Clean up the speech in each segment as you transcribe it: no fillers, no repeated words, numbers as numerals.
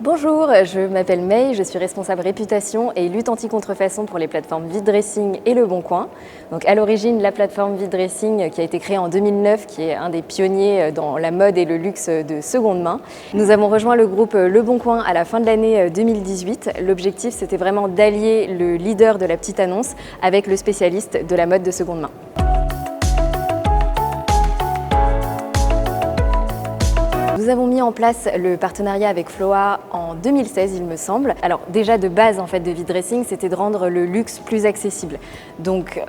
Bonjour, je m'appelle May, je suis responsable réputation et lutte anti-contrefaçon pour les plateformes VidDressing et Le Bon Coin. Donc à l'origine, la plateforme VidDressing qui a été créée en 2009, qui est un des pionniers dans la mode et le luxe de seconde main. Nous avons rejoint le groupe Le Bon Coin à la fin de l'année 2018. L'objectif, c'était vraiment d'allier le leader de la petite annonce avec le spécialiste de la mode de seconde main. Nous avons mis en place le partenariat avec Floa en 2016, il me semble. Alors déjà de base de VidDressing, c'était de rendre le luxe plus accessible. Donc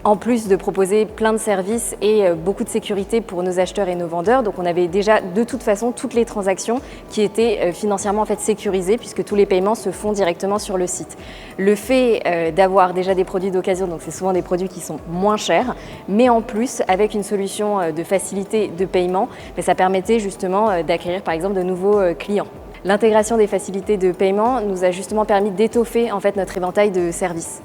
en plus de proposer plein de services et beaucoup de sécurité pour nos acheteurs et nos vendeurs, donc on avait déjà de toute façon toutes les transactions qui étaient financièrement sécurisées puisque tous les paiements se font directement sur le site. Le fait d'avoir déjà des produits d'occasion, donc c'est souvent des produits qui sont moins chers, mais en plus avec une solution de facilité de paiement, ça permettait justement d'acquérir par exemple de nouveaux clients. L'intégration des facilités de paiement nous a justement permis d'étoffer notre éventail de services.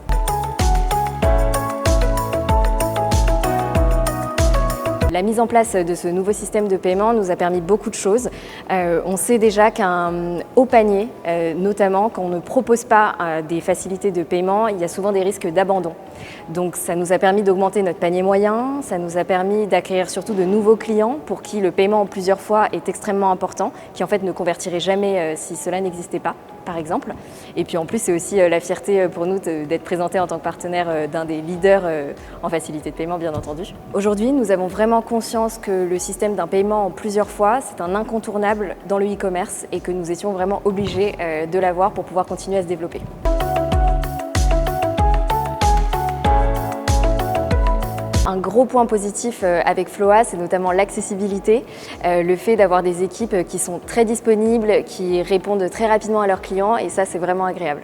La mise en place de ce nouveau système de paiement nous a permis beaucoup de choses. On sait déjà qu'un haut panier, notamment quand on ne propose pas des facilités de paiement, il y a souvent des risques d'abandon. Donc ça nous a permis d'augmenter notre panier moyen, ça nous a permis d'acquérir surtout de nouveaux clients pour qui le paiement en plusieurs fois est extrêmement important, qui ne convertiraient jamais si cela n'existait pas, par exemple. Et puis en plus, c'est aussi la fierté pour nous d'être présentés en tant que partenaire d'un des leaders en facilité de paiement, bien entendu. Aujourd'hui, nous avons vraiment conscience que le système d'un paiement en plusieurs fois, c'est un incontournable dans le e-commerce et que nous étions vraiment obligés de l'avoir pour pouvoir continuer à se développer. Un gros point positif avec Floa, c'est notamment l'accessibilité, le fait d'avoir des équipes qui sont très disponibles, qui répondent très rapidement à leurs clients et ça, c'est vraiment agréable.